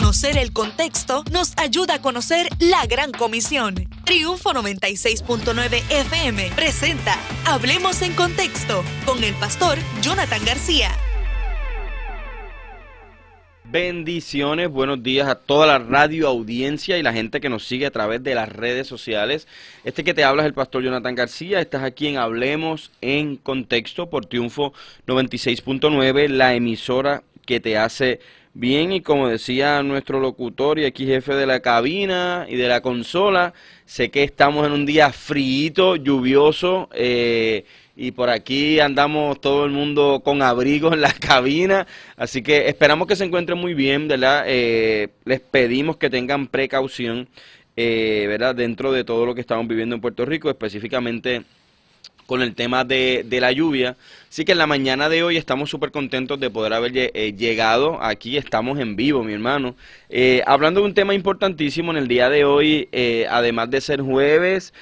Conocer el contexto nos ayuda a conocer la Gran Comisión. Triunfo 96.9 FM presenta Hablemos en Contexto con el pastor Jonathan García. Bendiciones, buenos días a toda la radio audiencia y la gente que nos sigue a través de las redes sociales. Este que te habla es el pastor Jonathan García. Estás aquí en Hablemos en Contexto por Triunfo 96.9, la emisora que te hace bien. Y como decía nuestro locutor y aquí jefe de la cabina y de la consola, sé que estamos en un día frío, lluvioso, y por aquí andamos todo el mundo con abrigo en la cabina, así que esperamos que se encuentren muy bien, ¿verdad? Les pedimos que tengan precaución, ¿verdad? Dentro de todo lo que estamos viviendo en Puerto Rico, específicamente con el tema de la lluvia. Así que en la mañana de hoy estamos súper contentos de poder haber llegado aquí, estamos en vivo, mi hermano. Hablando de un tema importantísimo en el día de hoy, además de ser jueves,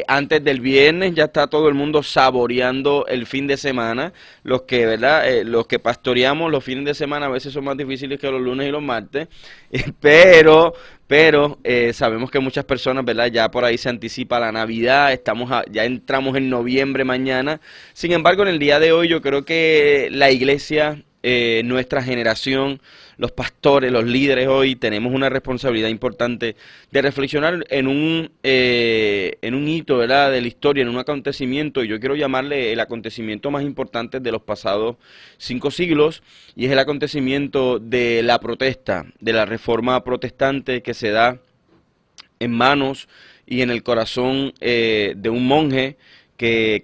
antes del viernes, ya está todo el mundo saboreando el fin de semana. Los que, ¿verdad? Los que pastoreamos los fines de semana a veces son más difíciles que los lunes y los martes, pero sabemos que muchas personas, ¿verdad? Ya por ahí se anticipa la Navidad, ya entramos en noviembre mañana. Sin embargo, en el día de hoy yo creo que la iglesia, nuestra generación, los pastores, los líderes hoy tenemos una responsabilidad importante de reflexionar en un hito, ¿verdad? De la historia, en un acontecimiento, y yo quiero llamarle el acontecimiento más importante de los pasados 5 siglos, y es el acontecimiento de la protesta, de la reforma protestante que se da en manos y en el corazón de un monje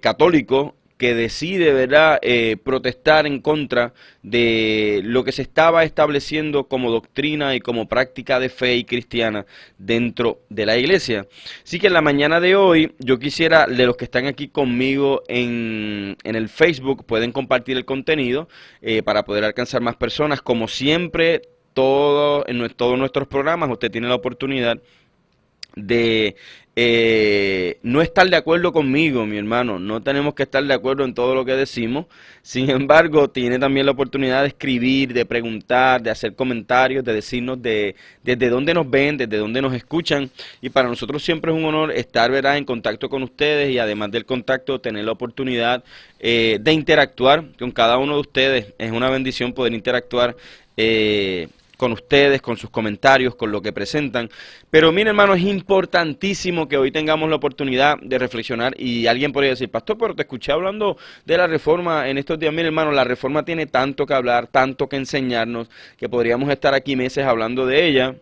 católico que decide, ¿verdad?, protestar en contra de lo que se estaba estableciendo como doctrina y como práctica de fe y cristiana dentro de la iglesia. Así que en la mañana de hoy yo quisiera, de los que están aquí conmigo en el Facebook, pueden compartir el contenido para poder alcanzar más personas. Como siempre, todos nuestros programas, usted tiene la oportunidad de no estar de acuerdo conmigo, mi hermano. No tenemos que estar de acuerdo en todo lo que decimos. Sin embargo, tiene también la oportunidad de escribir, de preguntar, de hacer comentarios, de decirnos desde dónde nos ven, desde dónde nos escuchan. Y para nosotros siempre es un honor estar, ¿verdad?, en contacto con ustedes, y además del contacto, tener la oportunidad de interactuar con cada uno de ustedes. Es una bendición poder interactuar con ustedes, con sus comentarios, con lo que presentan. Pero miren, hermano, es importantísimo que hoy tengamos la oportunidad de reflexionar. Y alguien podría decir: pastor, pero te escuché hablando de la reforma en estos días. Miren, hermano, la reforma tiene tanto que hablar, tanto que enseñarnos, que podríamos estar aquí meses hablando de ella.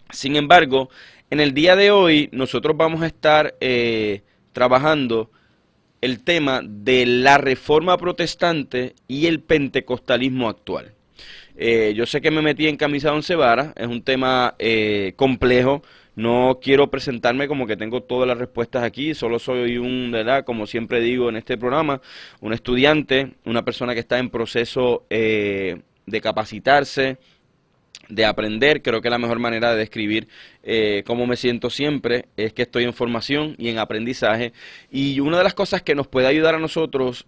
Sin embargo, en el día de hoy nosotros vamos a estar trabajando el tema de la reforma protestante y el pentecostalismo actual. Yo sé que me metí en camisa de 11 varas, es un tema complejo. No quiero presentarme como que tengo todas las respuestas aquí, solo soy ¿verdad?, como siempre digo en este programa, un estudiante, una persona que está en proceso de capacitarse, de aprender. Creo que la mejor manera de describir cómo me siento siempre es que estoy en formación y en aprendizaje. Y una de las cosas que nos puede ayudar a nosotros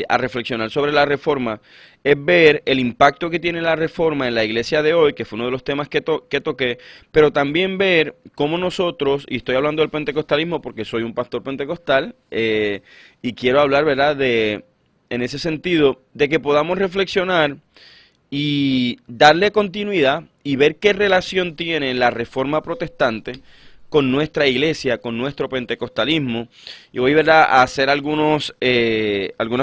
a reflexionar sobre la reforma es ver el impacto que tiene la reforma en la iglesia de hoy, que fue uno de los temas que toqué, pero también ver cómo nosotros, y estoy hablando del pentecostalismo porque soy un pastor pentecostal, y quiero hablar, ¿verdad?, en ese sentido, de que podamos reflexionar y darle continuidad y ver qué relación tiene la reforma protestante con nuestra iglesia, con nuestro pentecostalismo. Y voy, ¿verdad?, a hacer algunas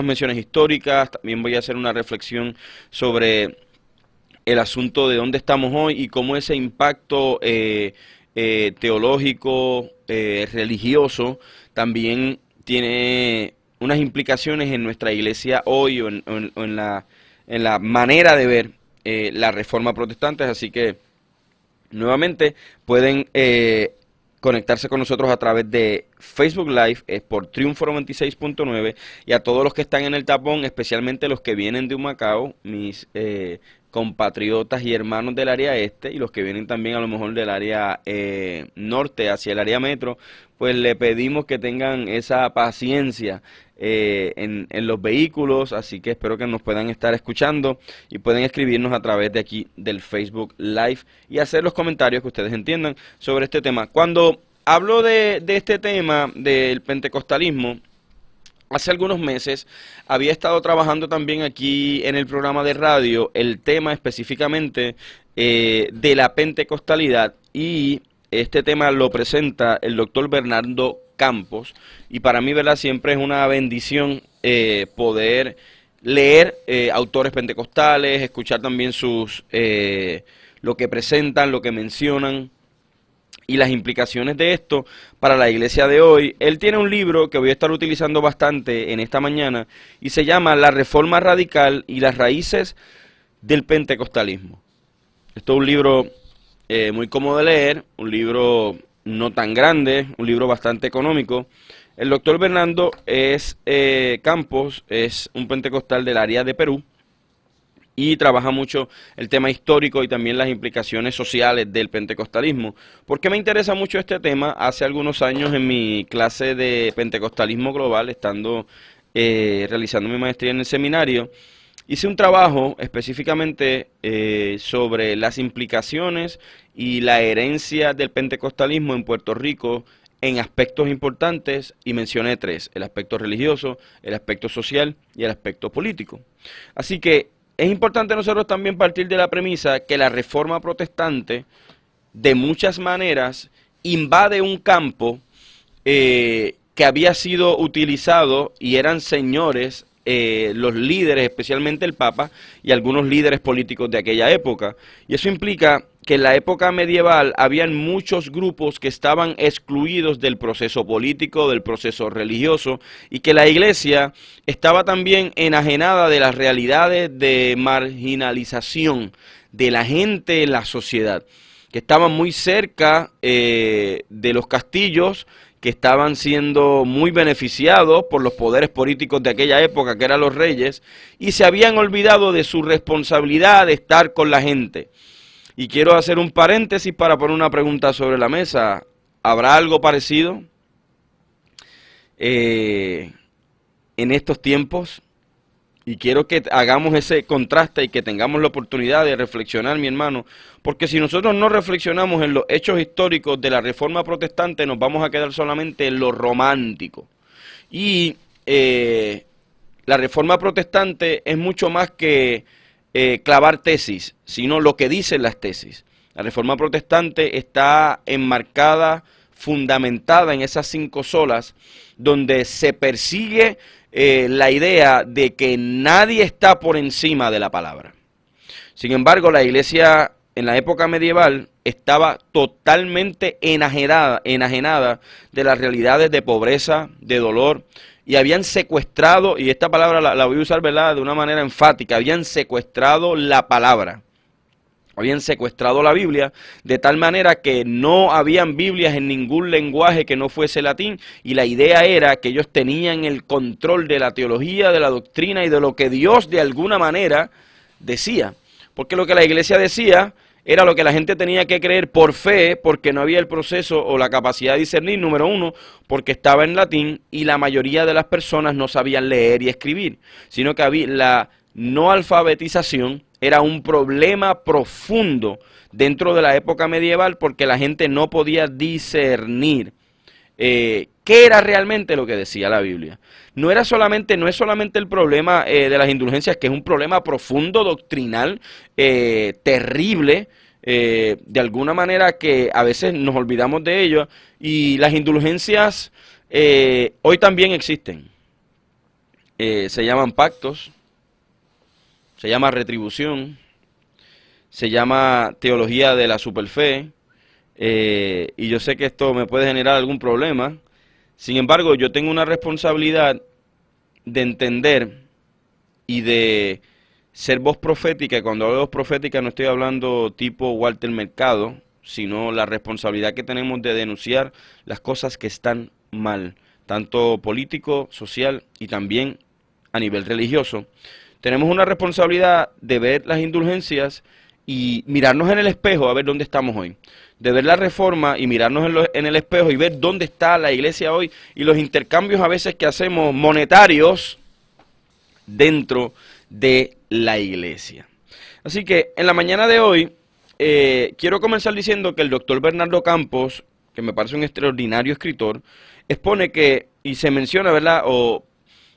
menciones históricas. También voy a hacer una reflexión sobre el asunto de dónde estamos hoy y cómo ese impacto teológico, religioso, también tiene unas implicaciones en nuestra iglesia hoy, o en la manera de ver la reforma protestante. Así que nuevamente pueden conectarse con nosotros a través de Facebook Live, es por Triunfo 96.9, y a todos los que están en el tapón, especialmente los que vienen de Humacao, mis compatriotas y hermanos del área este, y los que vienen también a lo mejor del área norte hacia el área metro, pues le pedimos que tengan esa paciencia en los vehículos, así que espero que nos puedan estar escuchando y pueden escribirnos a través de aquí del Facebook Live y hacer los comentarios que ustedes entiendan sobre este tema. Cuando hablo de este tema del pentecostalismo, hace algunos meses había estado trabajando también aquí en el programa de radio el tema específicamente de la pentecostalidad, y este tema lo presenta el doctor Bernardo Campos, y para mí, ¿verdad?, siempre es una bendición poder leer autores pentecostales, escuchar también sus lo que presentan, lo que mencionan y las implicaciones de esto para la iglesia de hoy. Él tiene un libro que voy a estar utilizando bastante en esta mañana y se llama La Reforma Radical y las Raíces del Pentecostalismo. Esto es un libro muy cómodo de leer, un libro no tan grande, un libro bastante económico. El doctor Bernardo Campos es un pentecostal del área de Perú y trabaja mucho el tema histórico y también las implicaciones sociales del pentecostalismo. ¿Por qué me interesa mucho este tema? Hace algunos años en mi clase de pentecostalismo global, estando realizando mi maestría en el seminario, hice un trabajo específicamente sobre las implicaciones y la herencia del pentecostalismo en Puerto Rico en aspectos importantes, y mencioné tres: el aspecto religioso, el aspecto social y el aspecto político. Así que es importante nosotros también partir de la premisa que la reforma protestante de muchas maneras invade un campo que había sido utilizado, y eran señores los líderes, especialmente el Papa y algunos líderes políticos de aquella época. Y eso implica que en la época medieval habían muchos grupos que estaban excluidos del proceso político, del proceso religioso, y que la iglesia estaba también enajenada de las realidades de marginalización de la gente en la sociedad, que estaban muy cerca de los castillos, que estaban siendo muy beneficiados por los poderes políticos de aquella época, que eran los reyes, y se habían olvidado de su responsabilidad de estar con la gente. Y quiero hacer un paréntesis para poner una pregunta sobre la mesa. ¿Habrá algo parecido en estos tiempos? Y quiero que hagamos ese contraste y que tengamos la oportunidad de reflexionar, mi hermano, porque si nosotros no reflexionamos en los hechos históricos de la Reforma Protestante, nos vamos a quedar solamente en lo romántico. Y la Reforma Protestante es mucho más que clavar tesis, sino lo que dicen las tesis. La Reforma Protestante está enmarcada, fundamentada en esas 5 solas, donde se persigue la idea de que nadie está por encima de la palabra. Sin embargo, la iglesia en la época medieval estaba totalmente enajenada de las realidades de pobreza, de dolor, y habían secuestrado, y esta palabra la voy a usar, ¿verdad?, de una manera enfática, habían secuestrado la palabra. Habían secuestrado la Biblia de tal manera que no habían Biblias en ningún lenguaje que no fuese latín, y la idea era que ellos tenían el control de la teología, de la doctrina y de lo que Dios de alguna manera decía. Porque lo que la iglesia decía era lo que la gente tenía que creer por fe, porque no había el proceso o la capacidad de discernir, número uno, porque estaba en latín y la mayoría de las personas no sabían leer y escribir, sino que había la no alfabetización. Era un problema profundo dentro de la época medieval porque la gente no podía discernir qué era realmente lo que decía la Biblia. No es solamente el problema de las indulgencias, que es un problema profundo, doctrinal, terrible, de alguna manera que a veces nos olvidamos de ello, y las indulgencias hoy también existen. Se llaman pactos. Se llama retribución, se llama teología de la superfe, y yo sé que esto me puede generar algún problema. Sin embargo, yo tengo una responsabilidad de entender y de ser voz profética. Y cuando hablo de voz profética no estoy hablando tipo Walter Mercado, sino la responsabilidad que tenemos de denunciar las cosas que están mal, tanto político, social y también a nivel religioso. Tenemos una responsabilidad de ver las indulgencias y mirarnos en el espejo a ver dónde estamos hoy. De ver la reforma y mirarnos en el espejo y ver dónde está la iglesia hoy y los intercambios a veces que hacemos monetarios dentro de la iglesia. Así que en la mañana de hoy quiero comenzar diciendo que el doctor Bernardo Campos, que me parece un extraordinario escritor, expone que, y se menciona, ¿verdad?, o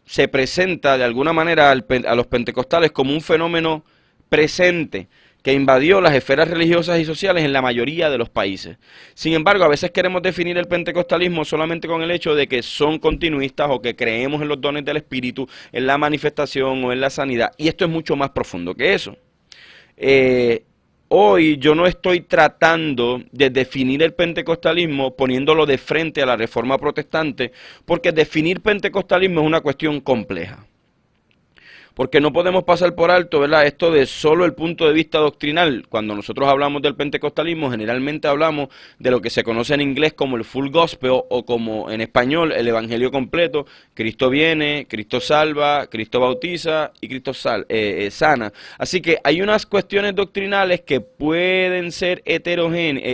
se presenta de alguna manera a los pentecostales como un fenómeno presente que invadió las esferas religiosas y sociales en la mayoría de los países. Sin embargo, a veces queremos definir el pentecostalismo solamente con el hecho de que son continuistas o que creemos en los dones del Espíritu, en la manifestación o en la sanidad, y esto es mucho más profundo que eso. Hoy yo no estoy tratando de definir el pentecostalismo poniéndolo de frente a la reforma protestante, porque definir pentecostalismo es una cuestión compleja. Porque no podemos pasar por alto, ¿verdad?, esto de solo el punto de vista doctrinal. Cuando nosotros hablamos del pentecostalismo, generalmente hablamos de lo que se conoce en inglés como el full gospel, o como en español el evangelio completo. Cristo viene, Cristo salva, Cristo bautiza y Cristo sana. Así que hay unas cuestiones doctrinales que pueden ser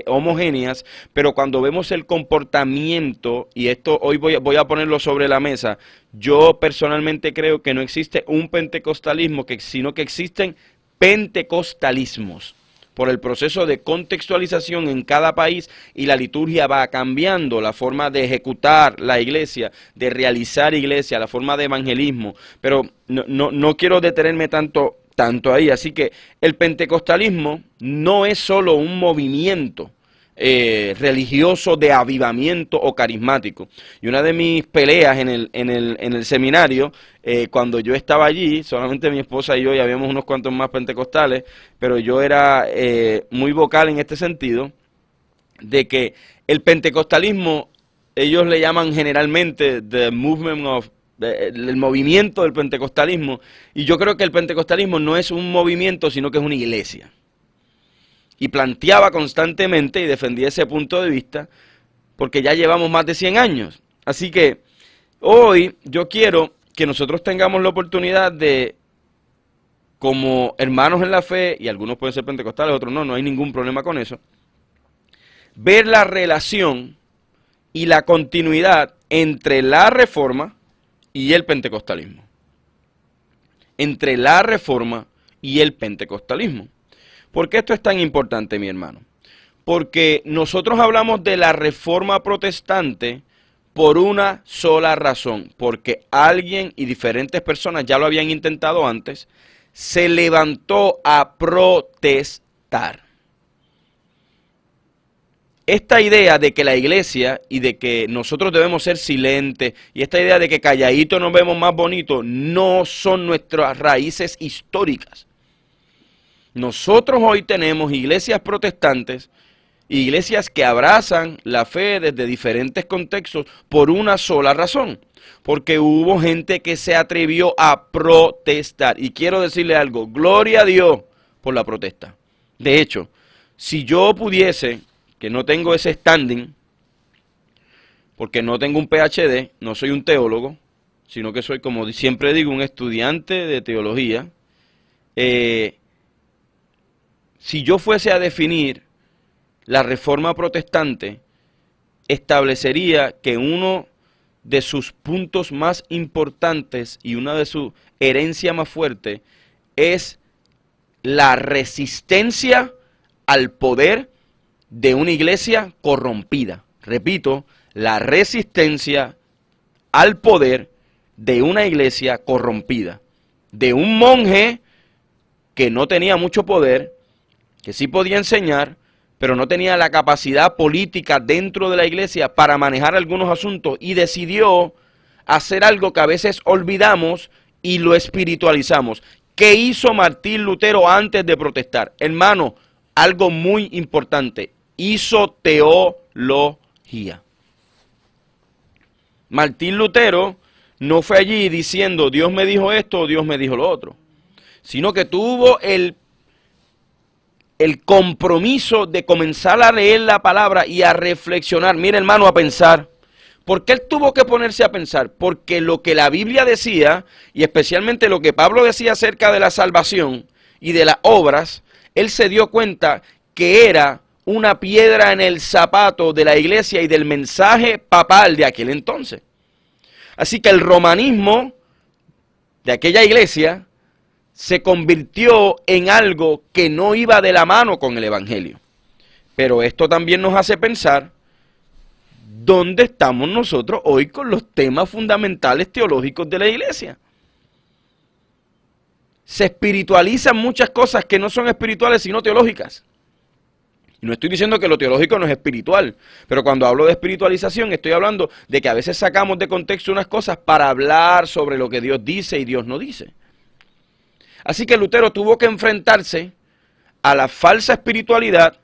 homogéneas, pero cuando vemos el comportamiento, y esto hoy voy a ponerlo sobre la mesa, yo personalmente creo que no existe un pentecostalismo, sino que existen pentecostalismos. Por el proceso de contextualización en cada país, y la liturgia va cambiando, la forma de ejecutar la iglesia, de realizar iglesia, la forma de evangelismo. Pero no quiero detenerme tanto ahí. Así que el pentecostalismo no es solo un movimiento religioso de avivamiento o carismático. Y una de mis peleas en el seminario, cuando yo estaba allí, solamente mi esposa y yo, y habíamos unos cuantos más pentecostales, pero yo era muy vocal en este sentido, de que el pentecostalismo, ellos le llaman generalmente el movimiento del pentecostalismo, y yo creo que el pentecostalismo no es un movimiento, sino que es una iglesia. Y planteaba constantemente y defendía ese punto de vista, porque ya llevamos más de 100 años. Así que hoy yo quiero que nosotros tengamos la oportunidad de, como hermanos en la fe, y algunos pueden ser pentecostales, otros no hay ningún problema con eso, ver la relación y la continuidad entre la reforma y el pentecostalismo. Entre la reforma y el pentecostalismo. ¿Por qué esto es tan importante, mi hermano? Porque nosotros hablamos de la reforma protestante por una sola razón, porque alguien y diferentes personas ya lo habían intentado antes, se levantó a protestar. Esta idea de que la iglesia y de que nosotros debemos ser silentes, y esta idea de que calladito nos vemos más bonitos, no son nuestras raíces históricas. Nosotros hoy tenemos iglesias protestantes, iglesias que abrazan la fe desde diferentes contextos por una sola razón, porque hubo gente que se atrevió a protestar. Y quiero decirle algo, gloria a Dios por la protesta. De hecho, si yo pudiese, que no tengo ese standing, porque no tengo un PhD, no soy un teólogo, sino que soy, como siempre digo, un estudiante de teología, si yo fuese a definir la reforma protestante, establecería que uno de sus puntos más importantes y una de sus herencias más fuertes es la resistencia al poder de una iglesia corrompida. Repito, la resistencia al poder de una iglesia corrompida. De un monje que no tenía mucho poder, que sí podía enseñar, pero no tenía la capacidad política dentro de la iglesia para manejar algunos asuntos, y decidió hacer algo que a veces olvidamos y lo espiritualizamos. ¿Qué hizo Martín Lutero antes de protestar? Hermano, algo muy importante, hizo teología. Martín Lutero no fue allí diciendo Dios me dijo esto o Dios me dijo lo otro, sino que tuvo el compromiso de comenzar a leer la palabra y a reflexionar. Mira, hermano, a pensar. ¿Por qué él tuvo que ponerse a pensar? Porque lo que la Biblia decía, y especialmente lo que Pablo decía acerca de la salvación y de las obras, él se dio cuenta que era una piedra en el zapato de la iglesia y del mensaje papal de aquel entonces. Así que el romanismo de aquella iglesia se convirtió en algo que no iba de la mano con el evangelio. Pero esto también nos hace pensar dónde estamos nosotros hoy con los temas fundamentales teológicos de la iglesia. Se espiritualizan muchas cosas que no son espirituales sino teológicas. Y no estoy diciendo que lo teológico no es espiritual, pero cuando hablo de espiritualización estoy hablando de que a veces sacamos de contexto unas cosas para hablar sobre lo que Dios dice y Dios no dice. Así que Lutero tuvo que enfrentarse a la falsa espiritualidad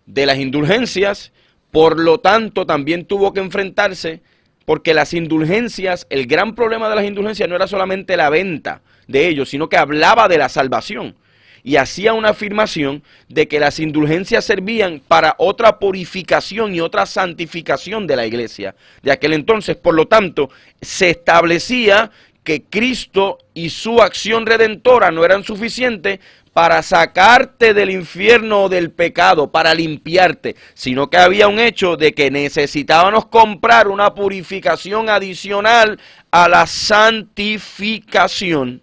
de las indulgencias, por lo tanto también tuvo que enfrentarse, porque las indulgencias, el gran problema de las indulgencias no era solamente la venta de ellos, sino que hablaba de la salvación. Y hacía una afirmación de que las indulgencias servían para otra purificación y otra santificación de la iglesia de aquel entonces. Por lo tanto, se establecía que Cristo y su acción redentora no eran suficientes para sacarte del infierno o del pecado, para limpiarte, sino que había un hecho de que necesitábamos comprar una purificación adicional a la santificación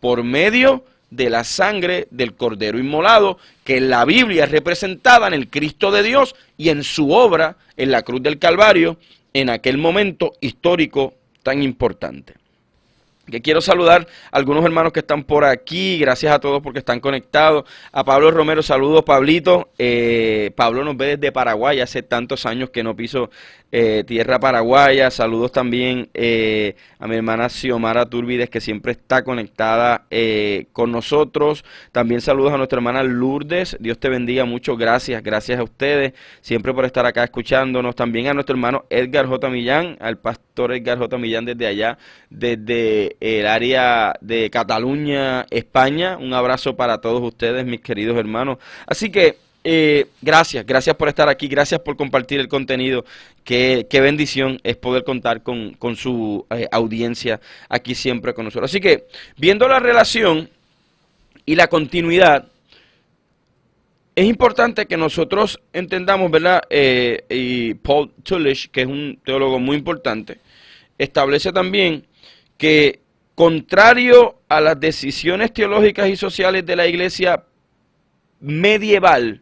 por medio de la sangre del Cordero inmolado, que en la Biblia es representada en el Cristo de Dios y en su obra en la cruz del Calvario, en aquel momento histórico tan importante. Que quiero saludar a algunos hermanos que están por aquí, gracias a todos porque están conectados. A Pablo Romero, saludos Pablito. Pablo nos ve desde Paraguay, hace tantos años que no piso tierra paraguaya. Saludos también a mi hermana Xiomara Túrbides, que siempre está conectada con nosotros. También saludos a nuestra hermana Lourdes, Dios te bendiga mucho, gracias a ustedes, siempre por estar acá escuchándonos. También a nuestro hermano Edgar J. Millán, al pastor Edgar J. Millán desde allá, desde el área de Cataluña, España. Un abrazo para todos ustedes, mis queridos hermanos. Así que gracias por estar aquí, gracias por compartir el contenido. Qué bendición es poder contar con su audiencia aquí siempre con nosotros. Así que, viendo la relación y la continuidad, es importante que nosotros entendamos, ¿verdad? Y Paul Tillich, que es un teólogo muy importante, establece también que, contrario a las decisiones teológicas y sociales de la iglesia medieval,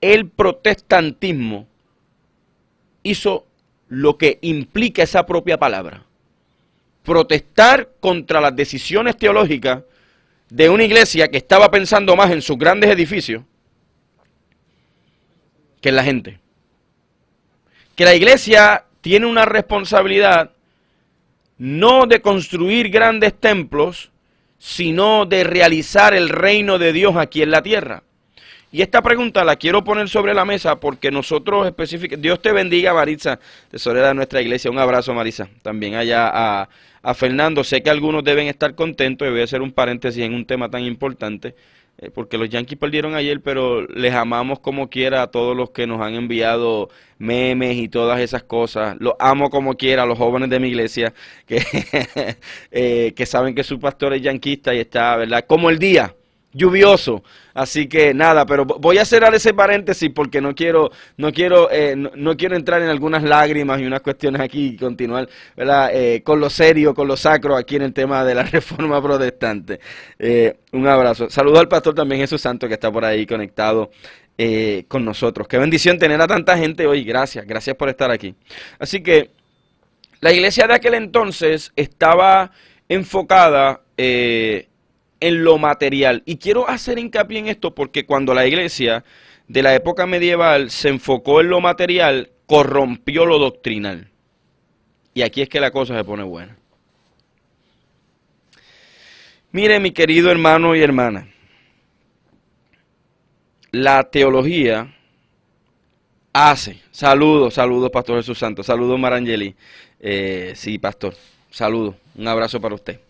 el protestantismo hizo lo que implica esa propia palabra: protestar contra las decisiones teológicas de una iglesia que estaba pensando más en sus grandes edificios que en la gente. Que la iglesia tiene una responsabilidad no de construir grandes templos, sino de realizar el reino de Dios aquí en la tierra. Y esta pregunta la quiero poner sobre la mesa porque nosotros específicamente, Dios te bendiga Marisa, tesorera de nuestra iglesia, un abrazo Marisa, también allá a Fernando. Sé que algunos deben estar contentos, y voy a hacer un paréntesis en un tema tan importante, porque los Yankees perdieron ayer, pero les amamos como quiera a todos los que nos han enviado memes y todas esas cosas. Los amo como quiera a los jóvenes de mi iglesia que saben que su pastor es yanquista y está, ¿verdad?, como el día lluvioso. Así que nada, pero voy a cerrar ese paréntesis porque no quiero entrar en algunas lágrimas y unas cuestiones aquí y continuar, ¿verdad?, con lo serio, con lo sacro aquí en el tema de la reforma protestante. Un abrazo. Saludo al pastor también Jesús Santo, que está por ahí conectado con nosotros. Qué bendición tener a tanta gente hoy. Gracias por estar aquí. Así que la iglesia de aquel entonces estaba enfocada en lo material. Y quiero hacer hincapié en esto porque cuando la iglesia de la época medieval se enfocó en lo material, corrompió lo doctrinal. Y aquí es que la cosa se pone buena. Mire, mi querido hermano y hermana, la teología hace, saludos Pastor Jesús Santo, saludos Marangeli, sí pastor, saludos, un abrazo para usted.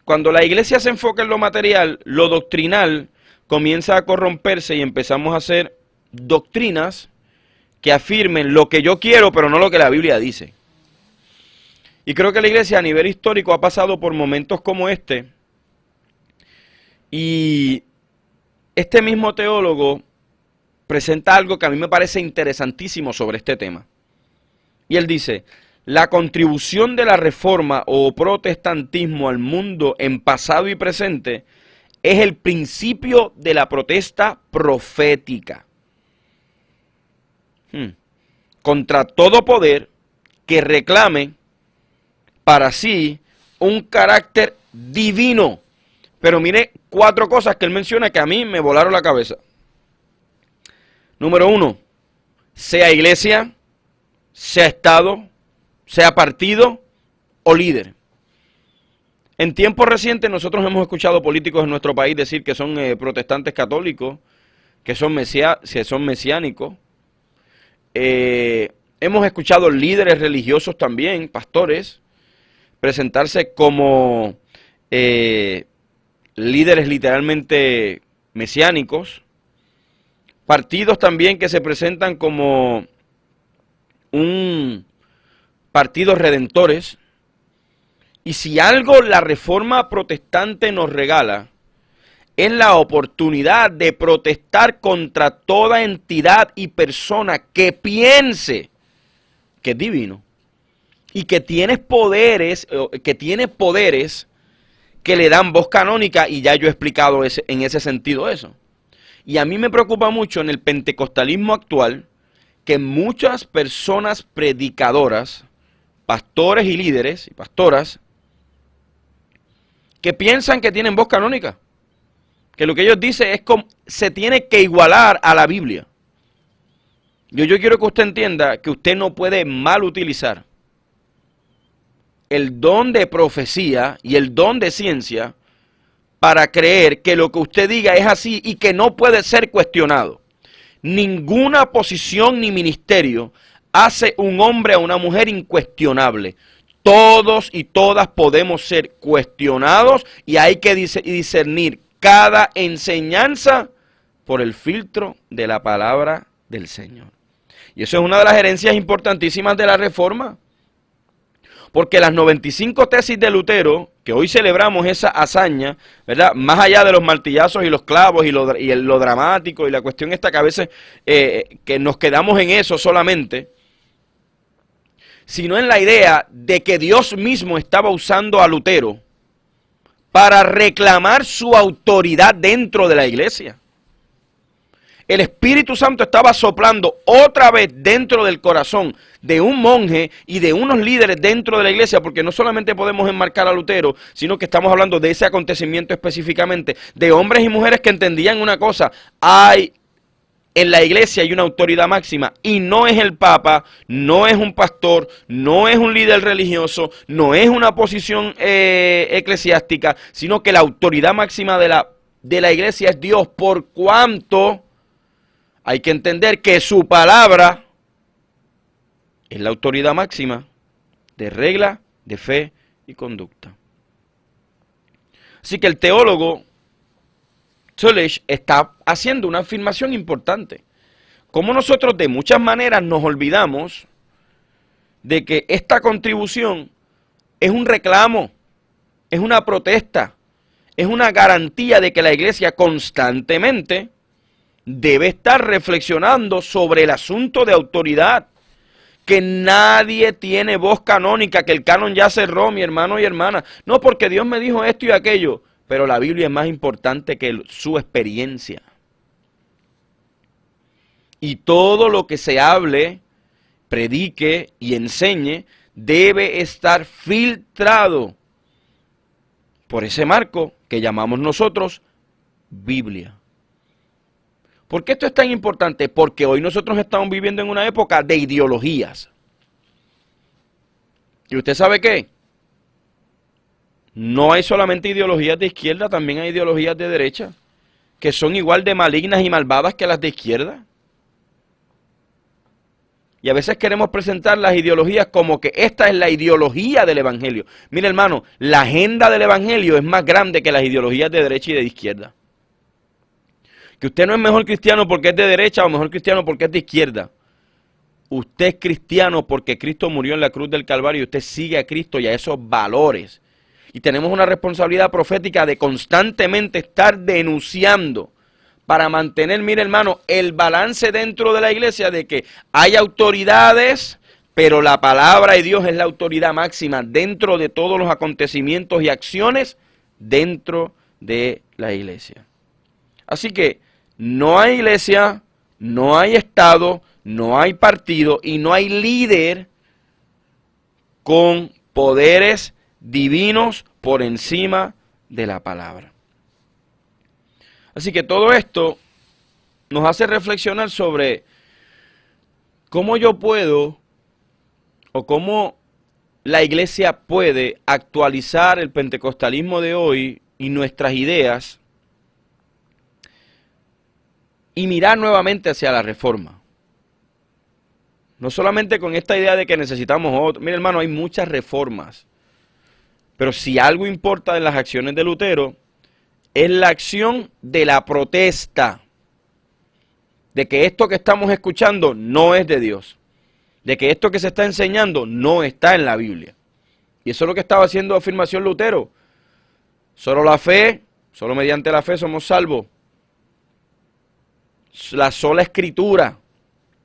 Cuando la iglesia se enfoca en lo material, lo doctrinal comienza a corromperse y empezamos a hacer doctrinas que afirmen lo que yo quiero, pero no lo que la Biblia dice. Y creo que la iglesia a nivel histórico ha pasado por momentos como este, Y este mismo teólogo presenta algo que a mí me parece interesantísimo sobre este tema. Y él dice, la contribución de la reforma o protestantismo al mundo en pasado y presente es el principio de la protesta profética. Contra todo poder que reclame para sí un carácter divino. Pero mire 4 cosas que él menciona que a mí me volaron la cabeza. Número 1, sea iglesia, sea Estado, sea partido o líder. En tiempos recientes nosotros hemos escuchado políticos en nuestro país decir que son protestantes católicos, que son mesiánicos. Hemos escuchado líderes religiosos también, pastores, presentarse como líderes literalmente mesiánicos. Partidos también que se presentan como partidos redentores. Y si algo la reforma protestante nos regala, es la oportunidad de protestar contra toda entidad y persona que piense que es divino y que tiene poderes que le dan voz canónica, y ya yo he explicado en ese sentido eso. Y a mí me preocupa mucho en el pentecostalismo actual que muchas personas predicadoras, pastores y líderes y pastoras, que piensan que tienen voz canónica, que lo que ellos dicen es como se tiene que igualar a la Biblia. Yo quiero que usted entienda que usted no puede mal utilizar el don de profecía y el don de ciencia para creer que lo que usted diga es así y que no puede ser cuestionado. Ninguna posición ni ministerio hace un hombre a una mujer incuestionable. Todos y todas podemos ser cuestionados y hay que discernir cada enseñanza por el filtro de la palabra del Señor. Y eso es una de las herencias importantísimas de la Reforma. Porque las 95 tesis de Lutero, que hoy celebramos esa hazaña, ¿verdad? Más allá de los martillazos y los clavos y lo dramático y la cuestión esta que a veces que nos quedamos en eso solamente, sino en la idea de que Dios mismo estaba usando a Lutero para reclamar su autoridad dentro de la iglesia. El Espíritu Santo estaba soplando otra vez dentro del corazón de un monje y de unos líderes dentro de la iglesia, porque no solamente podemos enmarcar a Lutero, sino que estamos hablando de ese acontecimiento específicamente, de hombres y mujeres que entendían una cosa: en la iglesia hay una autoridad máxima, y no es el Papa, no es un pastor, no es un líder religioso, no es una posición eclesiástica, sino que la autoridad máxima de la iglesia es Dios, por cuanto hay que entender que su palabra es la autoridad máxima de regla, de fe y conducta. Así que el teólogo Zulich está haciendo una afirmación importante. Como nosotros de muchas maneras nos olvidamos de que esta contribución es un reclamo, es una protesta, es una garantía de que la iglesia constantemente debe estar reflexionando sobre el asunto de autoridad, que nadie tiene voz canónica, que el canon ya cerró, mi hermano y hermana. No, porque Dios me dijo esto y aquello, pero la Biblia es más importante que su experiencia. Y todo lo que se hable, predique y enseñe debe estar filtrado por ese marco que llamamos nosotros Biblia. ¿Por qué esto es tan importante? Porque hoy nosotros estamos viviendo en una época de ideologías. ¿Y usted sabe qué? No hay solamente ideologías de izquierda, también hay ideologías de derecha, que son igual de malignas y malvadas que las de izquierda. Y a veces queremos presentar las ideologías como que esta es la ideología del Evangelio. Mire, hermano, la agenda del Evangelio es más grande que las ideologías de derecha y de izquierda. Que usted no es mejor cristiano porque es de derecha o mejor cristiano porque es de izquierda. Usted es cristiano porque Cristo murió en la cruz del Calvario y usted sigue a Cristo y a esos valores. Y tenemos una responsabilidad profética de constantemente estar denunciando para mantener, mire hermano, el balance dentro de la iglesia de que hay autoridades, pero la palabra de Dios es la autoridad máxima dentro de todos los acontecimientos y acciones dentro de la iglesia. Así que no hay iglesia, no hay Estado, no hay partido y no hay líder con poderes divinos por encima de la palabra. Así que todo esto nos hace reflexionar sobre cómo yo puedo o cómo la iglesia puede actualizar el pentecostalismo de hoy y nuestras ideas y mirar nuevamente hacia la reforma. No solamente con esta idea de que necesitamos otro. Mire hermano, hay muchas reformas. Pero si algo importa en las acciones de Lutero, es la acción de la protesta. De que esto que estamos escuchando no es de Dios. De que esto que se está enseñando no está en la Biblia. Y eso es lo que estaba haciendo afirmación Lutero. Solo la fe, solo mediante la fe somos salvos. La sola escritura.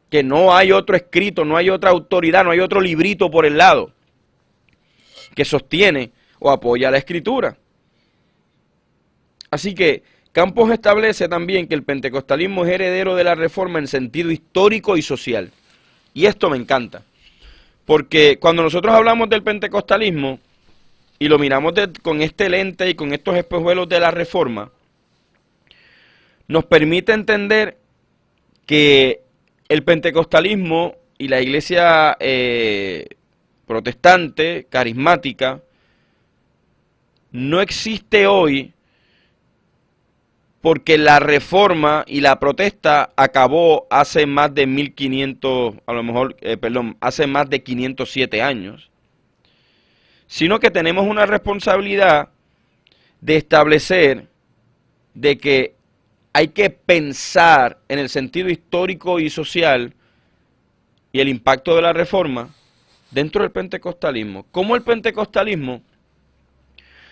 Que no hay otro escrito, no hay otra autoridad, no hay otro librito por el lado que sostiene o apoya la escritura. Así que Campos establece también que el pentecostalismo es heredero de la reforma en sentido histórico y social. Y esto me encanta, porque cuando nosotros hablamos del pentecostalismo y lo miramos con este lente y con estos espejuelos de la reforma, nos permite entender que el pentecostalismo y la iglesia protestante, carismática, no existe hoy porque la reforma y la protesta acabó hace más de 1500, hace más de 507 años, sino que tenemos una responsabilidad de establecer de que hay que pensar en el sentido histórico y social y el impacto de la reforma dentro del pentecostalismo. Cómo el pentecostalismo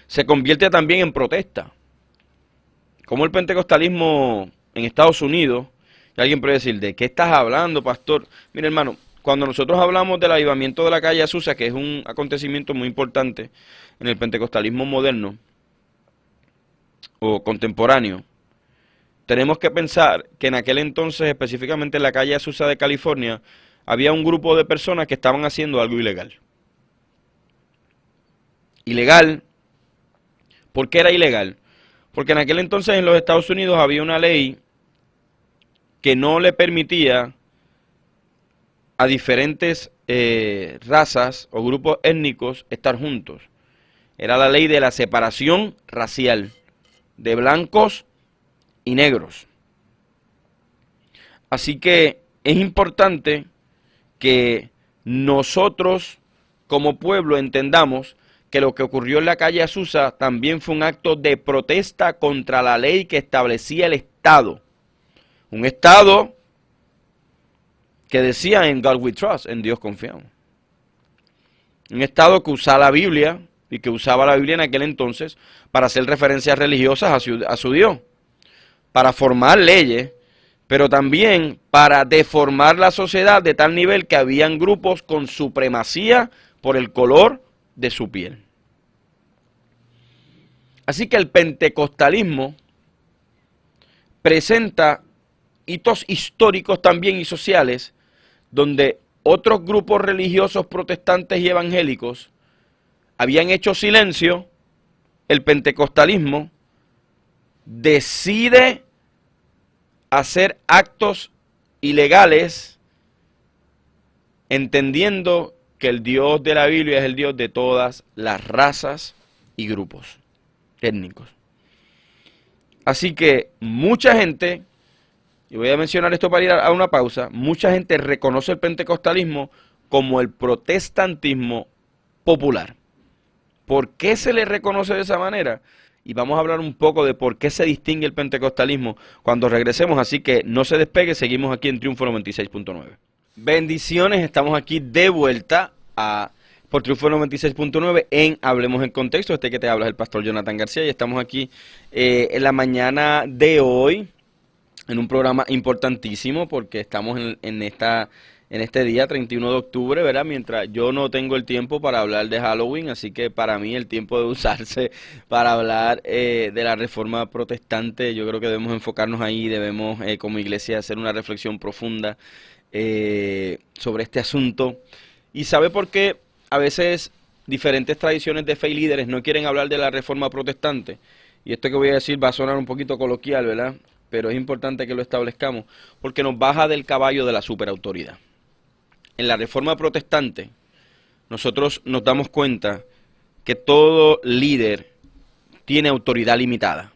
se convierte también en protesta. Cómo el pentecostalismo en Estados Unidos, y alguien puede decir, ¿de qué estás hablando, pastor? Mire hermano, cuando nosotros hablamos del avivamiento de la calle Azusa, que es un acontecimiento muy importante en el pentecostalismo moderno o contemporáneo, tenemos que pensar que en aquel entonces, específicamente en la calle Azusa de California, había un grupo de personas que estaban haciendo algo ilegal. Ilegal. ¿Por qué era ilegal? Porque en aquel entonces en los Estados Unidos había una ley que no le permitía a diferentes razas o grupos étnicos estar juntos. Era la ley de la separación racial de blancos y negros. Así que es importante que nosotros como pueblo entendamos que lo que ocurrió en la calle Azusa también fue un acto de protesta contra la ley que establecía el Estado. Un Estado que decía en God we trust, en Dios confiamos. Un Estado que usaba la Biblia y que usaba la Biblia en aquel entonces para hacer referencias religiosas a su Dios, para formar leyes, pero también para deformar la sociedad de tal nivel que habían grupos con supremacía por el color de su piel. Así que el pentecostalismo presenta hitos históricos también y sociales donde otros grupos religiosos protestantes y evangélicos habían hecho silencio. El pentecostalismo decide hacer actos ilegales entendiendo que el Dios de la Biblia es el Dios de todas las razas y grupos étnicos. Así que mucha gente, y voy a mencionar esto para ir a una pausa, mucha gente reconoce el pentecostalismo como el protestantismo popular. ¿Por qué se le reconoce de esa manera? Y vamos a hablar un poco de por qué se distingue el pentecostalismo cuando regresemos, así que no se despegue, seguimos aquí en Triunfo 96.9. Bendiciones, estamos aquí de vuelta a por Triunfo 96.9 en Hablemos en Contexto. Este que te habla es el pastor Jonathan García y estamos aquí en la mañana de hoy en un programa importantísimo porque estamos en este día 31 de octubre, ¿verdad? Mientras yo no tengo el tiempo para hablar de Halloween, así que para mí el tiempo debe usarse para hablar de la reforma protestante. Yo creo que debemos enfocarnos ahí, debemos como iglesia hacer una reflexión profunda sobre este asunto. ¿Y sabe por qué a veces diferentes tradiciones de fe y líderes no quieren hablar de la reforma protestante? Y esto que voy a decir va a sonar un poquito coloquial, ¿verdad? Pero es importante que lo establezcamos, porque nos baja del caballo de la superautoridad. En la reforma protestante, nosotros nos damos cuenta que todo líder tiene autoridad limitada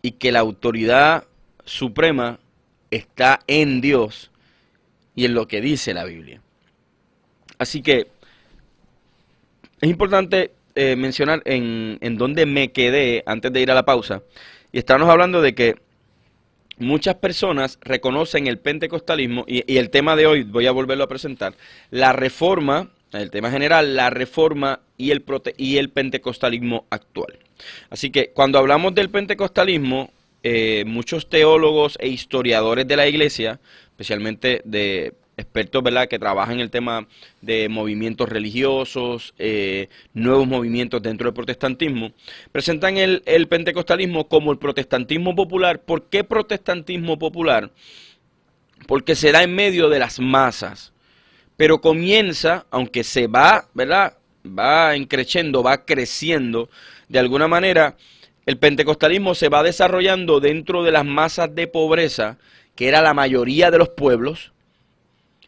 y que la autoridad suprema está en Dios y en lo que dice la Biblia. Así que es importante mencionar en dónde me quedé antes de ir a la pausa. Y estábamos hablando de que muchas personas reconocen el pentecostalismo, y el tema de hoy, voy a volverlo a presentar, la reforma, el tema general, la reforma y el pentecostalismo actual. Así que cuando hablamos del pentecostalismo, muchos teólogos e historiadores de la iglesia, especialmente de expertos, ¿verdad?, que trabajan en el tema de movimientos religiosos, nuevos movimientos dentro del protestantismo, presentan el pentecostalismo como el protestantismo popular. ¿Por qué protestantismo popular? Porque se da en medio de las masas, pero comienza, aunque se va, ¿verdad?, va creciendo, de alguna manera, el pentecostalismo se va desarrollando dentro de las masas de pobreza, que era la mayoría de los pueblos,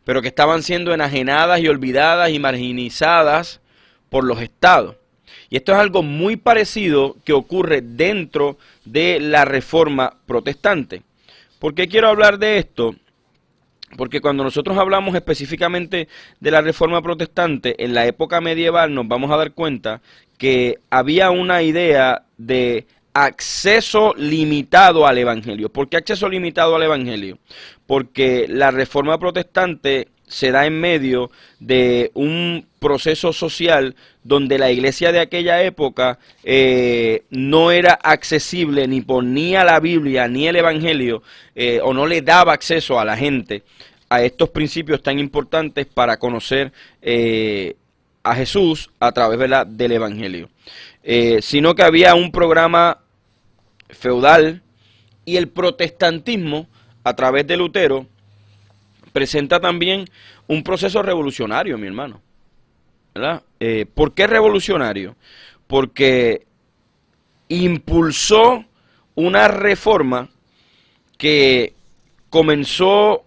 pero que estaban siendo enajenadas y olvidadas y marginizadas por los estados. Y esto es algo muy parecido que ocurre dentro de la reforma protestante. ¿Por qué quiero hablar de esto? Porque cuando nosotros hablamos específicamente de la reforma protestante, en la época medieval nos vamos a dar cuenta que había una idea de acceso limitado al evangelio. ¿Por qué acceso limitado al evangelio? Porque la reforma protestante se da en medio de un proceso social donde la iglesia de aquella época no era accesible, ni ponía la Biblia ni el evangelio, o no le daba acceso a la gente a estos principios tan importantes para conocer a Jesús a través, ¿verdad?, del evangelio. Sino que había un programa feudal, y el protestantismo a través de Lutero presenta también un proceso revolucionario, mi hermano, ¿verdad? ¿Por qué revolucionario? Porque impulsó una reforma que comenzó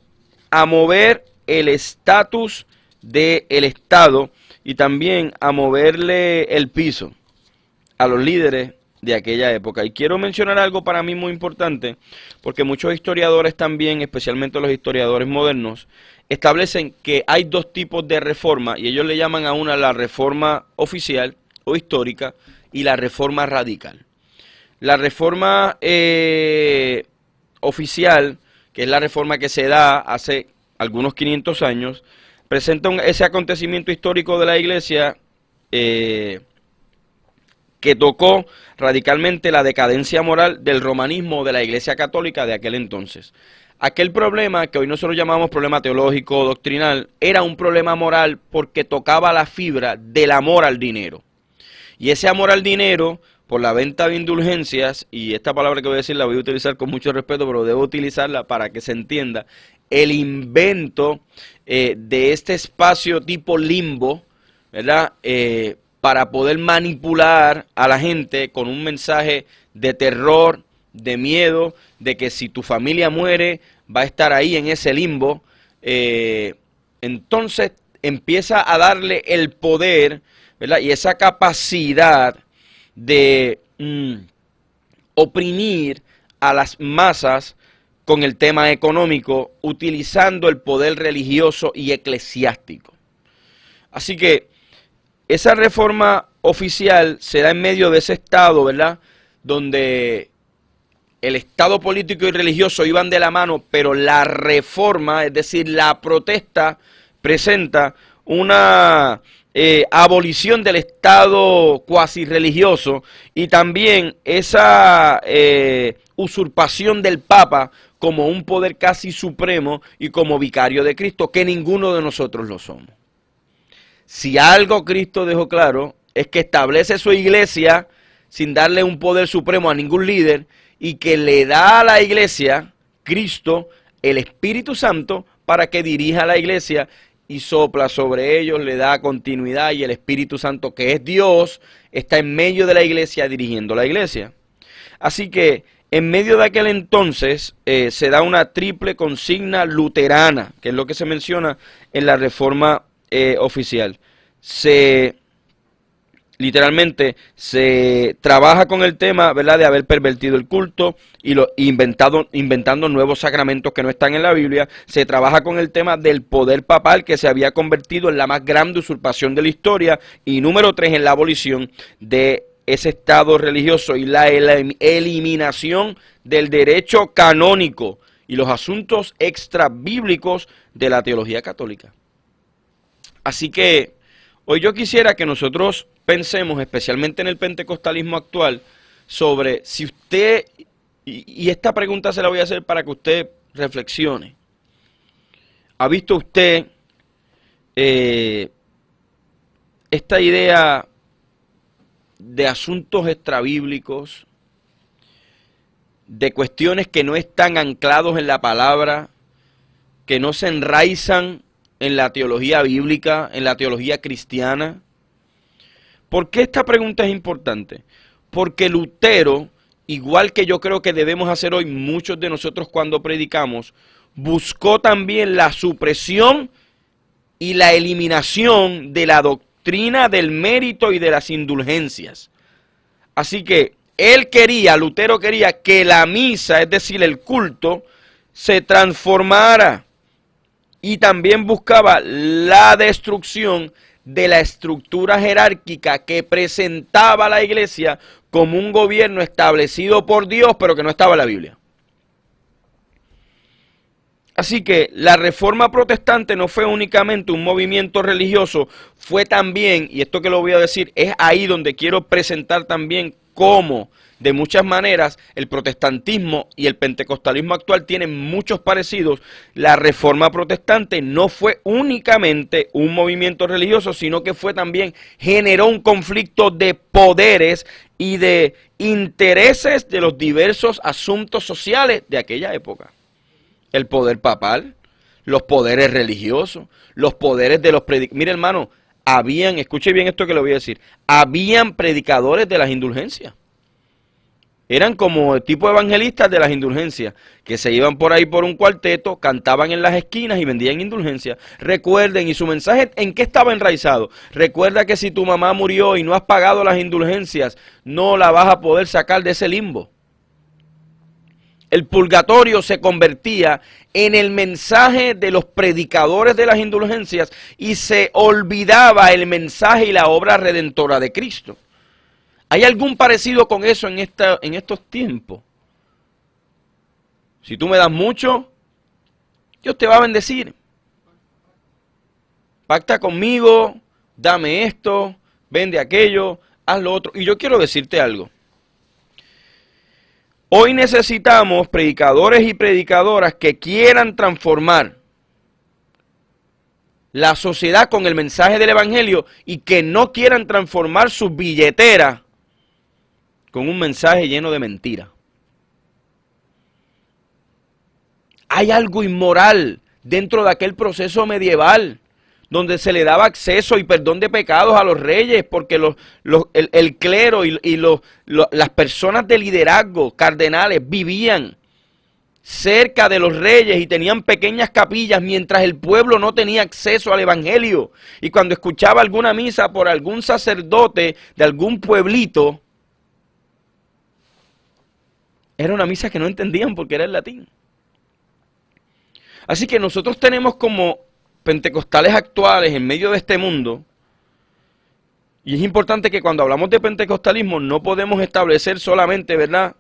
a mover el estatus del Estado y también a moverle el piso a los líderes de aquella época. Y quiero mencionar algo para mí muy importante, porque muchos historiadores también, especialmente los historiadores modernos, establecen que hay dos tipos de reforma, y ellos le llaman a una la reforma oficial o histórica y la reforma radical. La reforma oficial, que es la reforma que se da hace algunos 500 años, presenta ese acontecimiento histórico de la iglesia que tocó radicalmente la decadencia moral del romanismo de la iglesia católica de aquel entonces. Aquel problema, que hoy nosotros llamamos problema teológico, doctrinal, era un problema moral porque tocaba la fibra del amor al dinero. Y ese amor al dinero, por la venta de indulgencias, y esta palabra que voy a decir la voy a utilizar con mucho respeto, pero debo utilizarla para que se entienda, el invento de este espacio tipo limbo, ¿verdad?, para poder manipular a la gente con un mensaje de terror, de miedo, de que si tu familia muere, va a estar ahí en ese limbo. Entonces empieza a darle el poder, ¿verdad?, y esa capacidad de oprimir a las masas con el tema económico, utilizando el poder religioso y eclesiástico. Así que esa reforma oficial se da en medio de ese estado, ¿verdad?, donde el estado político y religioso iban de la mano, pero la reforma, es decir, la protesta, presenta una abolición del Estado cuasi religioso y también esa usurpación del Papa como un poder casi supremo y como vicario de Cristo, que ninguno de nosotros lo somos. Si algo Cristo dejó claro es que establece su iglesia sin darle un poder supremo a ningún líder y que le da a la iglesia, Cristo, el Espíritu Santo para que dirija a la iglesia y sopla sobre ellos, le da continuidad y el Espíritu Santo, que es Dios, está en medio de la iglesia dirigiendo la iglesia. Así que en medio de aquel entonces se da una triple consigna luterana, que es lo que se menciona en la Reforma oficial. Literalmente se trabaja con el tema, ¿verdad?, de haber pervertido el culto y inventando nuevos sacramentos que no están en la Biblia. Se trabaja con el tema del poder papal, que se había convertido en la más grande usurpación de la historia. Y número 3, en la abolición de ese estado religioso y la eliminación del derecho canónico y los asuntos extrabíblicos de la teología católica. Así que hoy yo quisiera que nosotros pensemos, especialmente en el pentecostalismo actual, sobre si usted, y esta pregunta se la voy a hacer para que usted reflexione. ¿Ha visto usted esta idea de asuntos extrabíblicos, de cuestiones que no están anclados en la palabra, que no se enraizan en la teología bíblica, en la teología cristiana? ¿Por qué esta pregunta es importante? Porque Lutero, igual que yo creo que debemos hacer hoy muchos de nosotros cuando predicamos, buscó también la supresión y la eliminación de la doctrina del mérito y de las indulgencias. Así que Lutero quería que la misa, es decir, el culto, se transformara, y también buscaba la destrucción de la estructura jerárquica que presentaba a la iglesia como un gobierno establecido por Dios, pero que no estaba en la Biblia. Así que la Reforma Protestante no fue únicamente un movimiento religioso, fue también, y esto que lo voy a decir, es ahí donde quiero presentar también cómo, de muchas maneras, el protestantismo y el pentecostalismo actual tienen muchos parecidos. La Reforma Protestante no fue únicamente un movimiento religioso, sino que fue también, generó un conflicto de poderes y de intereses de los diversos asuntos sociales de aquella época. El poder papal, los poderes religiosos, los poderes de los predicadores. Mire, hermano, escuche bien esto que le voy a decir, habían predicadores de las indulgencias. Eran como el tipo de evangelistas de las indulgencias, que se iban por ahí por un cuarteto, cantaban en las esquinas y vendían indulgencias. Recuerden, y su mensaje, ¿en qué estaba enraizado? Recuerda que si tu mamá murió y no has pagado las indulgencias, no la vas a poder sacar de ese limbo. El purgatorio se convertía en el mensaje de los predicadores de las indulgencias y se olvidaba el mensaje y la obra redentora de Cristo. ¿Hay algún parecido con eso en estos tiempos? Si tú me das mucho, Dios te va a bendecir. Pacta conmigo, dame esto, vende aquello, haz lo otro. Y yo quiero decirte algo. Hoy necesitamos predicadores y predicadoras que quieran transformar la sociedad con el mensaje del evangelio y que no quieran transformar sus billeteras con un mensaje lleno de mentiras. Hay algo inmoral dentro de aquel proceso medieval donde se le daba acceso y perdón de pecados a los reyes, porque el clero y las personas de liderazgo, cardenales, vivían cerca de los reyes y tenían pequeñas capillas mientras el pueblo no tenía acceso al evangelio. Y cuando escuchaba alguna misa por algún sacerdote de algún pueblito, era una misa que no entendían porque era en latín. Así que nosotros tenemos como pentecostales actuales en medio de este mundo, y es importante que cuando hablamos de pentecostalismo no podemos establecer solamente, ¿verdad?,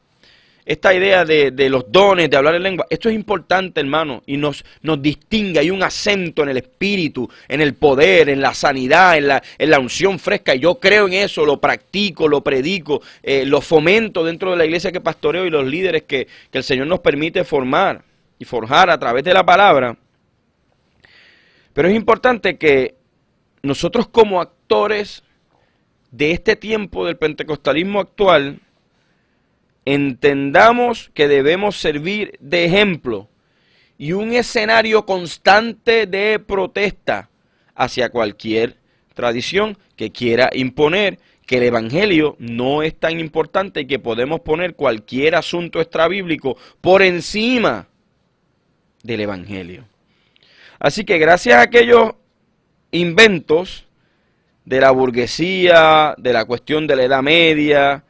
esta idea de los dones, de hablar en lengua, esto es importante, hermano, y nos distingue. Hay un acento en el espíritu, en el poder, en la sanidad, en la unción fresca. Y yo creo en eso, lo practico, lo predico, lo fomento dentro de la iglesia que pastoreo y los líderes que el Señor nos permite formar y forjar a través de la palabra. Pero es importante que nosotros como actores de este tiempo del pentecostalismo actual, entendamos que debemos servir de ejemplo y un escenario constante de protesta hacia cualquier tradición que quiera imponer que el evangelio no es tan importante y que podemos poner cualquier asunto extrabíblico por encima del evangelio. Así que gracias a aquellos inventos de la burguesía, de la cuestión de la Edad Media,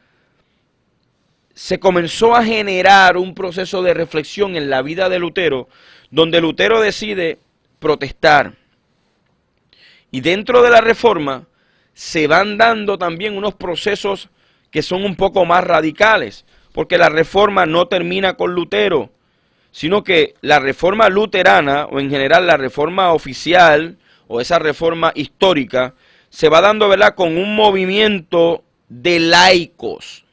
se comenzó a generar un proceso de reflexión en la vida de Lutero, donde Lutero decide protestar. Y dentro de la Reforma se van dando también unos procesos que son un poco más radicales, porque la Reforma no termina con Lutero, sino que la Reforma luterana, o en general la Reforma oficial, o esa Reforma histórica, se va dando, ¿verdad?, con un movimiento de laicos.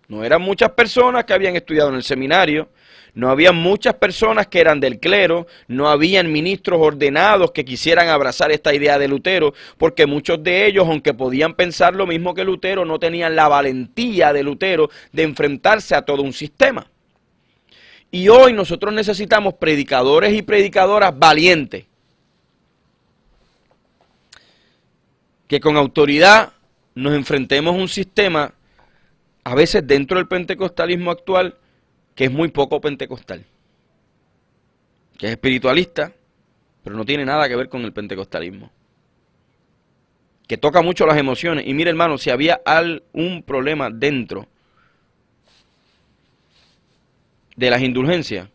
No eran muchas personas que habían estudiado en el seminario, no había muchas personas que eran del clero, no habían ministros ordenados que quisieran abrazar esta idea de Lutero, porque muchos de ellos, aunque podían pensar lo mismo que Lutero, no tenían la valentía de Lutero de enfrentarse a todo un sistema. Y hoy nosotros necesitamos predicadores y predicadoras valientes, que con autoridad nos enfrentemos a un sistema, a veces dentro del pentecostalismo actual, que es muy poco pentecostal, que es espiritualista, pero no tiene nada que ver con el pentecostalismo, que toca mucho las emociones. Y mire, hermano, si había un problema dentro de las indulgencias,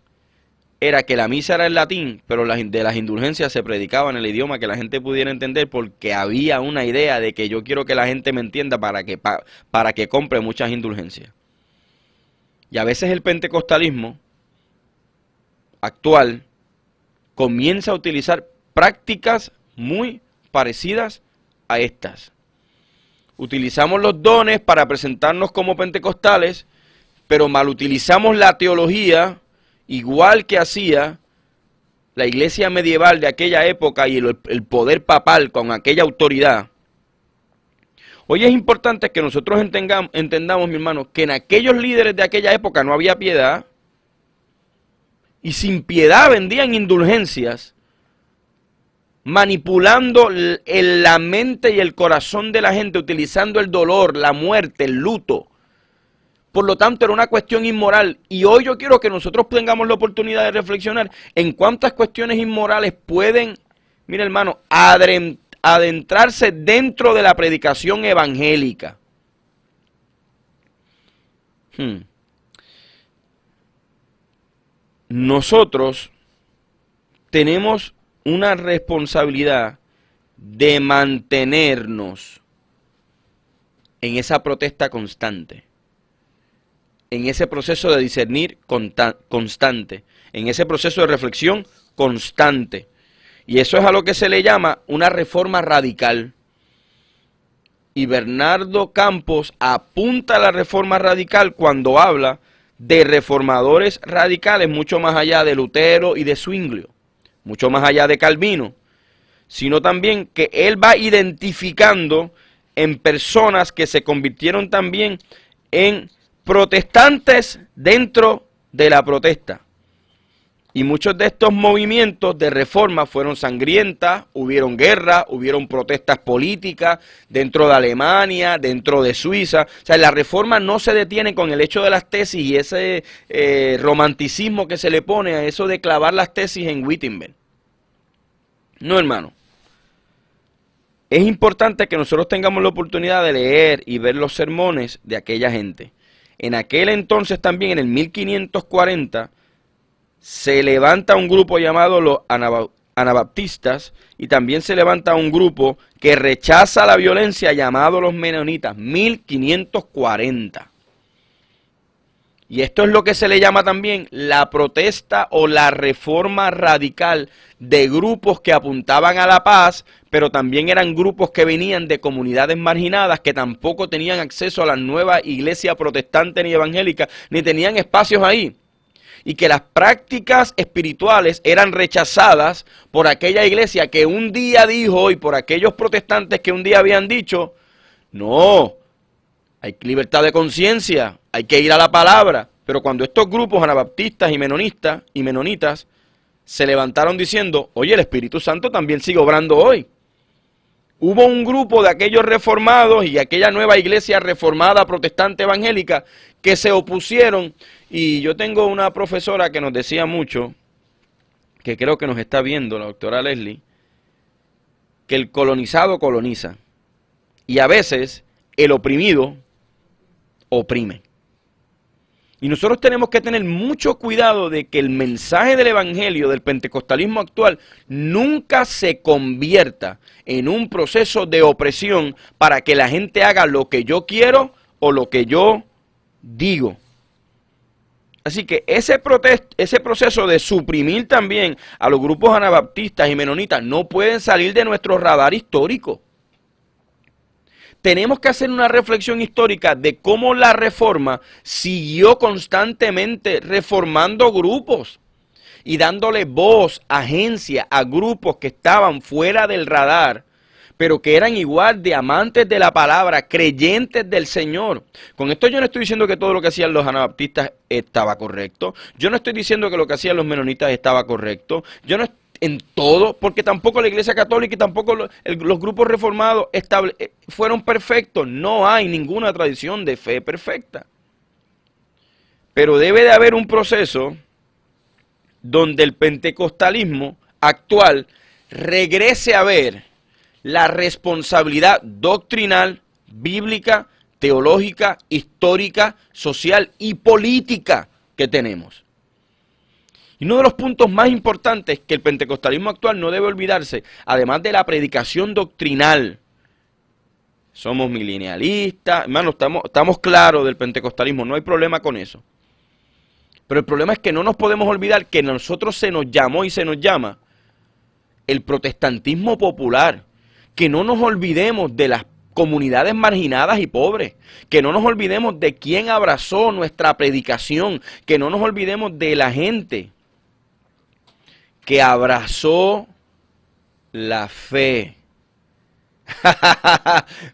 era que la misa era en latín, pero de las indulgencias se predicaba en el idioma que la gente pudiera entender, porque había una idea de que yo quiero que la gente me entienda para que compre muchas indulgencias. Y a veces el pentecostalismo actual comienza a utilizar prácticas muy parecidas a estas. Utilizamos los dones para presentarnos como pentecostales, pero mal utilizamos la teología, igual que hacía la iglesia medieval de aquella época y el poder papal con aquella autoridad. Hoy es importante que nosotros entendamos, mi hermano, que en aquellos líderes de aquella época no había piedad, y sin piedad vendían indulgencias, manipulando la mente y el corazón de la gente, utilizando el dolor, la muerte, el luto. Por lo tanto, era una cuestión inmoral. Y hoy yo quiero que nosotros tengamos la oportunidad de reflexionar en cuántas cuestiones inmorales pueden, mira hermano, adentrarse dentro de la predicación evangélica. Nosotros tenemos una responsabilidad de mantenernos en esa protesta constante, en ese proceso de discernir constante, en ese proceso de reflexión constante. Y eso es a lo que se le llama una reforma radical. Y Bernardo Campos apunta a la reforma radical cuando habla de reformadores radicales, mucho más allá de Lutero y de Zwinglio, mucho más allá de Calvino, sino también que él va identificando en personas que se convirtieron también en protestantes dentro de la protesta. Y muchos de estos movimientos de reforma fueron sangrientas, hubieron guerra, hubieron protestas políticas dentro de Alemania, dentro de Suiza. O sea, la reforma no se detiene con el hecho de las tesis y ese romanticismo que se le pone a eso de clavar las tesis en Wittenberg. No, hermano. Es importante que nosotros tengamos la oportunidad de leer y ver los sermones de aquella gente. En aquel entonces también, en el 1540, se levanta un grupo llamado los anabaptistas, y también se levanta un grupo que rechaza la violencia llamado los menonitas, 1540. Y esto es lo que se le llama también la protesta o la reforma radical de grupos que apuntaban a la paz, pero también eran grupos que venían de comunidades marginadas que tampoco tenían acceso a la nueva iglesia protestante ni evangélica, ni tenían espacios ahí. Y que las prácticas espirituales eran rechazadas por aquella iglesia que un día dijo y por aquellos protestantes que un día habían dicho, no, hay libertad de conciencia, hay que ir a la palabra. Pero cuando estos grupos anabaptistas y menonitas se levantaron diciendo, oye, el Espíritu Santo también sigue obrando hoy. Hubo un grupo de aquellos reformados y aquella nueva iglesia reformada protestante evangélica que se opusieron. Y yo tengo una profesora que nos decía mucho, que creo que nos está viendo, la doctora Leslie, que el colonizado coloniza. Y a veces el oprimido oprime. Y nosotros tenemos que tener mucho cuidado de que el mensaje del evangelio, del pentecostalismo actual, nunca se convierta en un proceso de opresión para que la gente haga lo que yo quiero o lo que yo digo. Así que ese proceso de suprimir también a los grupos anabaptistas y menonitas no pueden salir de nuestro radar histórico. Tenemos que hacer una reflexión histórica de cómo la reforma siguió constantemente reformando grupos y dándole voz, agencia a grupos que estaban fuera del radar, pero que eran igual de amantes de la palabra, creyentes del Señor. Con esto yo no estoy diciendo que todo lo que hacían los anabaptistas estaba correcto. Yo no estoy diciendo que lo que hacían los menonitas estaba correcto. Yo no en todo, porque tampoco la Iglesia Católica y tampoco los grupos reformados fueron perfectos. No hay ninguna tradición de fe perfecta. Pero debe de haber un proceso donde el pentecostalismo actual regrese a ver la responsabilidad doctrinal, bíblica, teológica, histórica, social y política que tenemos. Y uno de los puntos más importantes que el pentecostalismo actual no debe olvidarse, además de la predicación doctrinal. Somos milenialistas, hermanos, estamos claros del pentecostalismo, no hay problema con eso. Pero el problema es que no nos podemos olvidar que a nosotros se nos llamó y se nos llama el protestantismo popular. Que no nos olvidemos de las comunidades marginadas y pobres, que no nos olvidemos de quién abrazó nuestra predicación, que no nos olvidemos de la gente que abrazó la fe.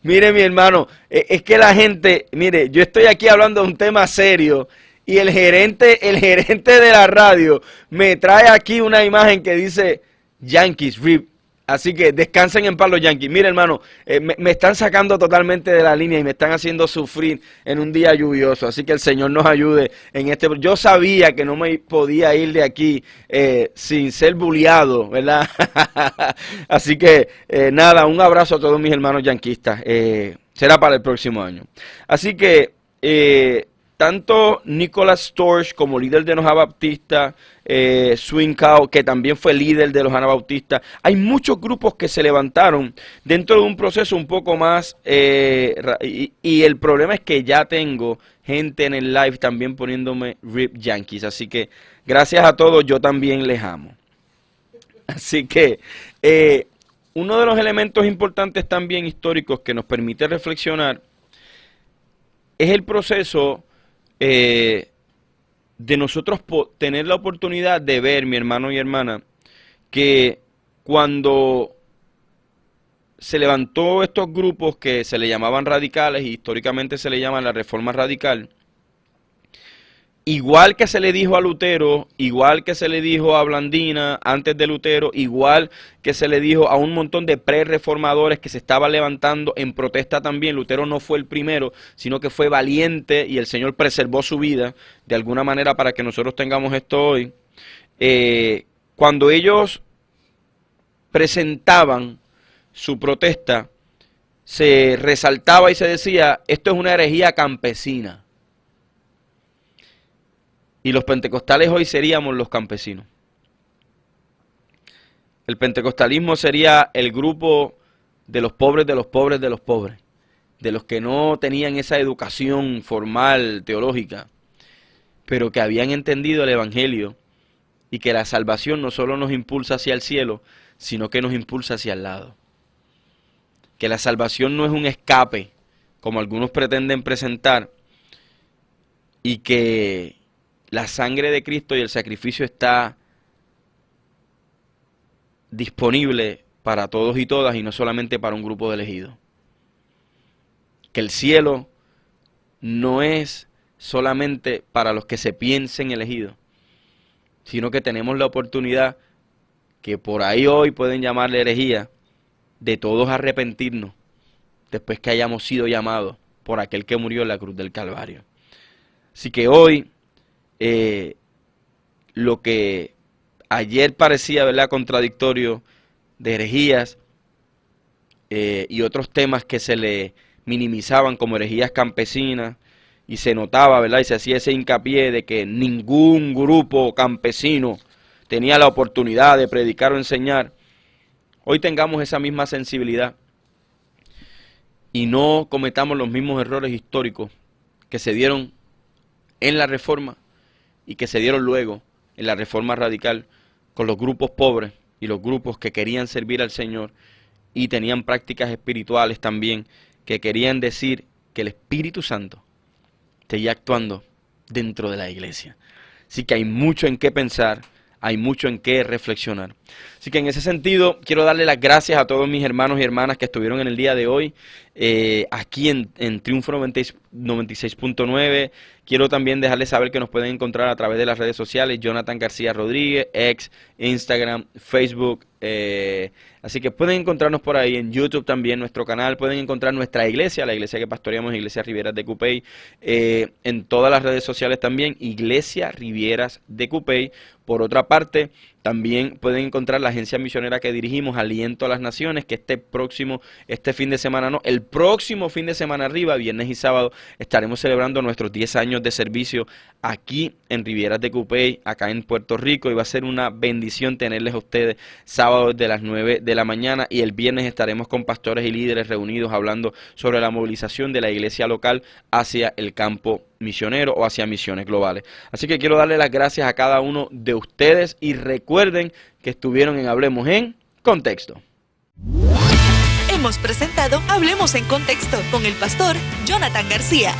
Mire, mi hermano, es que la gente, mire, yo estoy aquí hablando de un tema serio y el gerente de la radio me trae aquí una imagen que dice Yankees, RIP. Así que descansen en paz los Yankees. Mire, hermano, me están sacando totalmente de la línea y me están haciendo sufrir en un día lluvioso. Así que el Señor nos ayude en este. Yo sabía que no me podía ir de aquí sin ser bulleado, ¿verdad? Así que nada, un abrazo a todos mis hermanos yanquistas. Será para el próximo año. Así que tanto Nicholas Storch como líder de los anabaptistas, Swing Cow, que también fue líder de los anabaptistas, hay muchos grupos que se levantaron dentro de un proceso un poco más, y el problema es que ya tengo gente en el live también poniéndome RIP Yankees, así que gracias a todos, yo también les amo. Así que uno de los elementos importantes también históricos que nos permite reflexionar es el proceso de nosotros tener la oportunidad de ver, mi hermano y hermana, que cuando se levantó estos grupos que se le llamaban radicales y históricamente se le llaman la reforma radical, igual que se le dijo a Lutero, igual que se le dijo a Blandina antes de Lutero, igual que se le dijo a un montón de pre-reformadores que se estaban levantando en protesta también. Lutero no fue el primero, sino que fue valiente y el Señor preservó su vida de alguna manera para que nosotros tengamos esto hoy. Cuando ellos presentaban su protesta, se resaltaba y se decía, esto es una herejía campesina. Y los pentecostales hoy seríamos los campesinos. El pentecostalismo sería el grupo de los pobres, de los pobres, de los pobres. De los que no tenían esa educación formal, teológica. pero que habían entendido el Evangelio y que la salvación no solo nos impulsa hacia el cielo, sino que nos impulsa hacia el lado. Que la salvación no es un escape, como algunos pretenden presentar, y que la sangre de Cristo y el sacrificio está disponible para todos y todas y no solamente para un grupo de elegidos. Que el cielo no es solamente para los que se piensen elegidos, sino que tenemos la oportunidad, que por ahí hoy pueden llamarle herejía, de todos arrepentirnos después que hayamos sido llamados por aquel que murió en la cruz del Calvario. Así que hoy, lo que ayer parecía, ¿verdad?, contradictorio de herejías y otros temas que se le minimizaban como herejías campesinas, y se notaba, ¿verdad?, y se hacía ese hincapié de que ningún grupo campesino tenía la oportunidad de predicar o enseñar. Hoy tengamos esa misma sensibilidad y no cometamos los mismos errores históricos que se dieron en la Reforma y que se dieron luego en la Reforma Radical con los grupos pobres y los grupos que querían servir al Señor y tenían prácticas espirituales también que querían decir que el Espíritu Santo seguía actuando dentro de la iglesia. Así que hay mucho en qué pensar, hay mucho en qué reflexionar. Así que en ese sentido quiero darle las gracias a todos mis hermanos y hermanas que estuvieron en el día de hoy aquí en Triunfo 96.9. Quiero también dejarles saber que nos pueden encontrar a través de las redes sociales, Jonathan García Rodríguez, X, Instagram, Facebook. Así que pueden encontrarnos por ahí en YouTube también, nuestro canal. Pueden encontrar nuestra iglesia, la iglesia que pastoreamos, Iglesia Rivieras de Cupey, en todas las redes sociales también, Iglesia Rivieras de Cupey. Por otra parte, también pueden encontrar la agencia misionera que dirigimos, Aliento a las Naciones, que el próximo fin de semana arriba, viernes y sábado, estaremos celebrando nuestros 10 años de servicio aquí en Rivieras de Cupey, acá en Puerto Rico, y va a ser una bendición tenerles a ustedes sábados de las 9 de la mañana, y el viernes estaremos con pastores y líderes reunidos hablando sobre la movilización de la iglesia local hacia el campo misionero o hacia misiones globales. Así que quiero darle las gracias a cada uno de ustedes y recuerden que estuvieron en Hablemos en Contexto. Hemos presentado Hablemos en Contexto con el pastor Jonathan García.